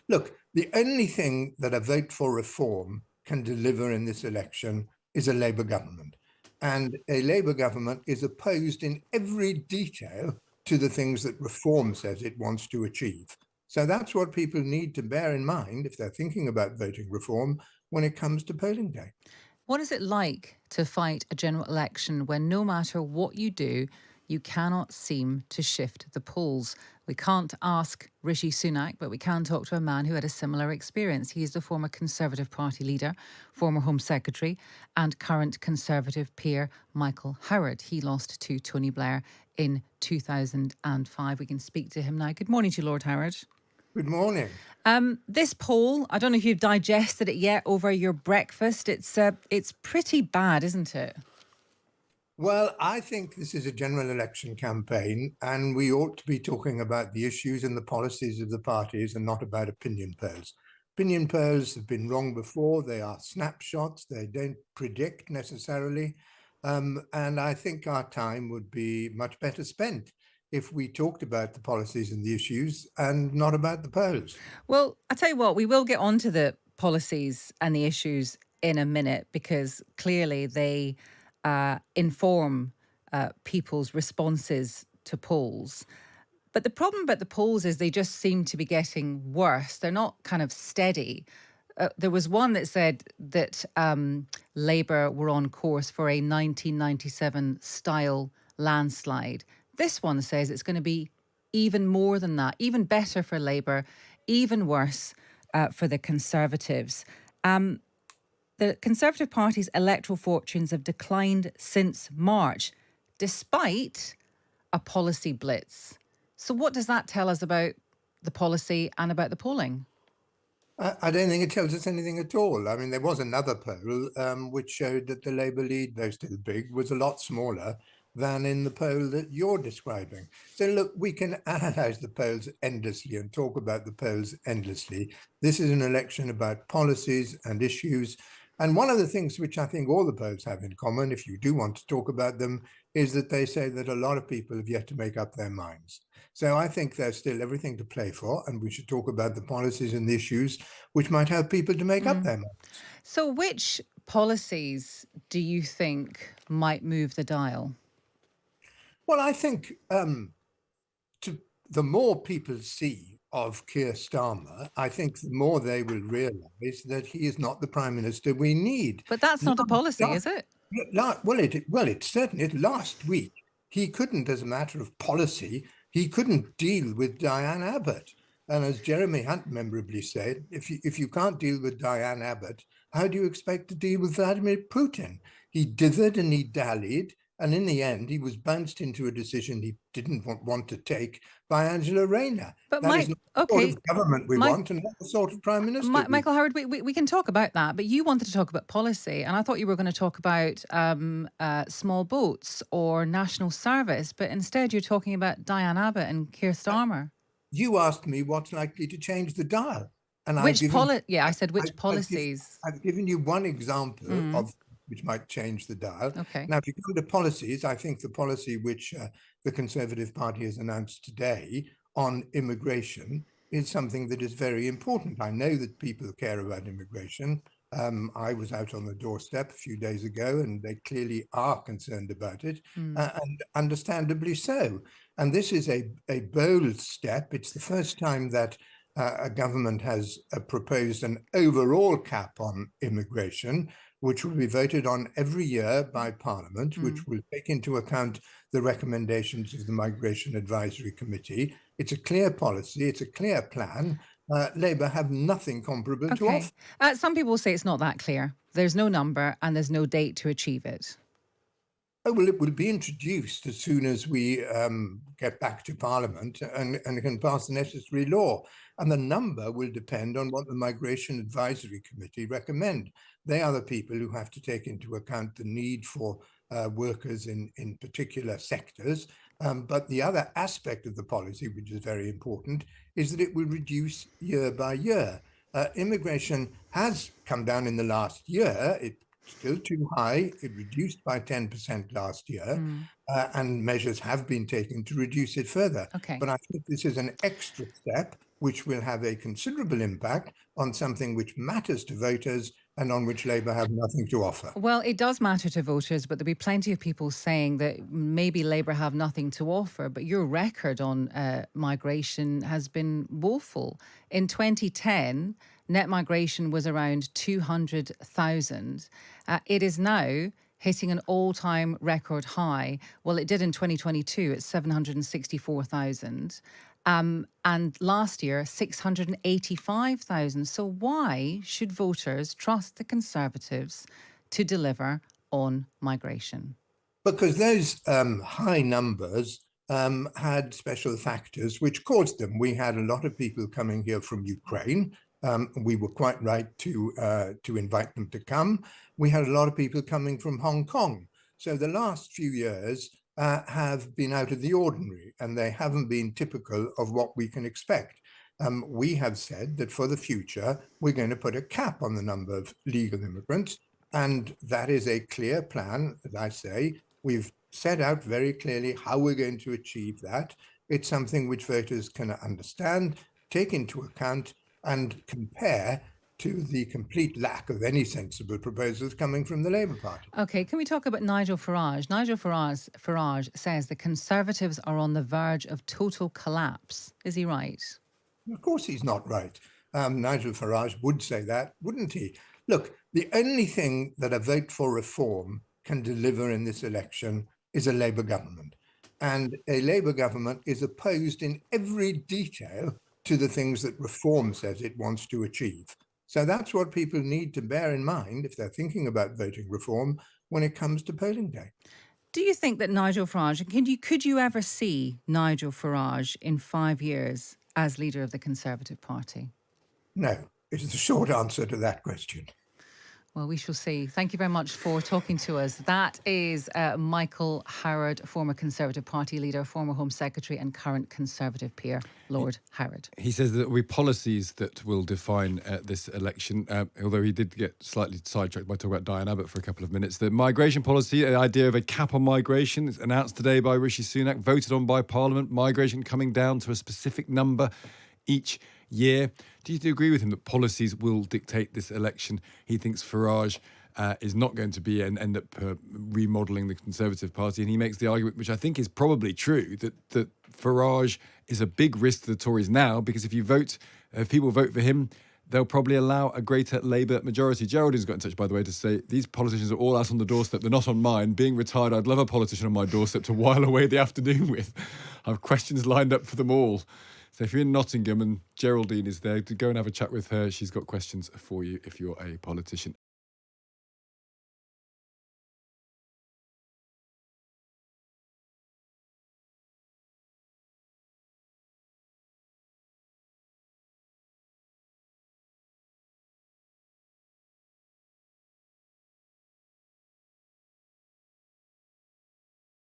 Look, the only thing that a vote for reform can deliver in this election is a Labour government. And a Labour government is opposed in every detail to the things that reform says it wants to achieve. So that's what people need to bear in mind if they're thinking about voting reform when it comes to polling day. What is it like to fight a general election when no matter what you do, you cannot seem to shift the polls? We can't ask Rishi Sunak, but we can talk to a man who had a similar experience. He is the former Conservative Party leader, former Home Secretary, and current Conservative peer Michael Howard. He lost to Tony Blair in 2005. We can speak to him now. Good morning to you, Lord Howard. Good morning. This poll, I don't know if you've digested it yet over your breakfast. It's pretty bad, isn't it? Well, I think this is a general election campaign, and we ought to be talking about the issues and the policies of the parties and not about opinion polls. Opinion polls have been wrong before. They are snapshots. They don't predict necessarily. And I think our time would be much better spent if we talked about the policies and the issues and not about the polls. Well, I tell you what, we will get onto the policies and the issues in a minute because clearly they inform people's responses to polls. But the problem about the polls is they just seem to be getting worse. They're not kind of steady. There was one that said that Labour were on course for a 1997 style landslide. This one says it's going to be even more than that, even better for Labour, even worse for the Conservatives. The Conservative Party's electoral fortunes have declined since March, despite a policy blitz. So, what does that tell us about the policy and about the polling? I don't think it tells us anything at all. I mean, there was another poll which showed that the Labour lead, though still big, was a lot smaller than in the poll that you're describing. So look, we can analyse the polls endlessly and talk about the polls endlessly. This is an election about policies and issues. And one of the things which I think all the polls have in common, if you do want to talk about them, is that they say that a lot of people have yet to make up their minds. So I think there's still everything to play for, and we should talk about the policies and the issues which might help people to make up their minds. So, which policies do you think might move the dial? Well, I think the more people see of Keir Starmer, I think the more they will realise that he is not the Prime Minister we need. But that's not a policy, is it? It certainly last week he couldn't, as a matter of policy, he couldn't deal with Diane Abbott. And as Jeremy Hunt memorably said, if you can't deal with Diane Abbott, how do you expect to deal with Vladimir Putin? He dithered and he dallied, and in the end, he was bounced into a decision he didn't want to take by Angela Rayner. But That is Mike, not the sort okay, of government we Mike, want, and not the sort of Prime Minister we Michael Howard, we can talk about that, but you wanted to talk about policy, and I thought you were going to talk about small boats or national service, but instead you're talking about Diane Abbott and Keir Starmer. You asked me what's likely to change the dial, and Yeah, I said which I've policies. I've given you one example Mm, of which might change the dial. okay. Now, if you come to policies, I think the policy which the Conservative Party has announced today on immigration is something that is very important. I know that people care about immigration. I was out on the doorstep a few days ago, and they clearly are concerned about it, Mm, and understandably so. And this is a bold step. It's the first time that a government has proposed an overall cap on immigration, which will be voted on every year by Parliament, mm. which will take into account the recommendations of the Migration Advisory Committee. It's a clear policy, it's a clear plan. Labour have nothing comparable to Okay. offer. Some people say it's not that clear. There's no number and there's no date to achieve it. Oh, well, it will be introduced as soon as we get back to Parliament and can pass the necessary law. And the number will depend on what the Migration Advisory Committee recommend. They are the people who have to take into account the need for workers in particular sectors. But the other aspect of the policy, which is very important, is that it will reduce year by year. Immigration has come down in the last year. It's still too high. It reduced by 10% last year, Mm, and measures have been taken to reduce it further. okay. But I think this is an extra step, which will have a considerable impact on something which matters to voters and on which Labour have nothing to offer. Well, it does matter to voters, but there'll be plenty of people saying that maybe Labour have nothing to offer. But your record on migration has been woeful. In 2010, net migration was around 200,000. It is now hitting an all-time record high. Well, it did in 2022 at 764,000. And last year, 685,000. So why should voters trust the Conservatives to deliver on migration? Because those high numbers had special factors which caused them. We had a lot of people coming here from Ukraine. We were quite right to invite them to come. We had a lot of people coming from Hong Kong. So the last few years have been out of the ordinary, and they haven't been typical of what we can expect. We have said that for the future, we're going to put a cap on the number of legal immigrants, and that is a clear plan, as I say. We've set out very clearly how we're going to achieve that. It's something which voters can understand, take into account, and compare to the complete lack of any sensible proposals coming from the Labour Party. Okay, can we talk about Nigel Farage? Nigel Farage says the Conservatives are on the verge of total collapse. Is he right? Of course he's not right. Nigel Farage would say that, wouldn't he? Look, the only thing that a vote for reform can deliver in this election is a Labour government. And a Labour government is opposed in every detail to the things that reform says it wants to achieve. So that's what people need to bear in mind if they're thinking about voting reform when it comes to polling day. Do you think that Nigel Farage, could you ever see Nigel Farage in 5 years as leader of the Conservative Party? No, it is the short answer to that question. Well, we shall see. Thank you very much for talking to us. That is Michael Howard, former Conservative Party leader, former Home Secretary and current Conservative peer, Lord Howard. He says that it will be policies that will define this election, although he did get slightly sidetracked by talking about Diane Abbott for a couple of minutes. The migration policy, the idea of a cap on migration, is announced today by Rishi Sunak, voted on by Parliament, migration coming down to a specific number each year. Do you agree with him that policies will dictate this election? He thinks Farage is not going to be and end up remodelling the Conservative Party. And he makes the argument, which I think is probably true, that Farage is a big risk to the Tories now, because if people vote for him, they'll probably allow a greater Labour majority. Geraldine's got in touch, by the way, to say these politicians are all out on the doorstep. They're not on mine. Being retired, I'd love a politician on my doorstep to while away the afternoon with. I have questions lined up for them all. So if you're in Nottingham and Geraldine is there, go and have a chat with her. She's got questions for you if you're a politician.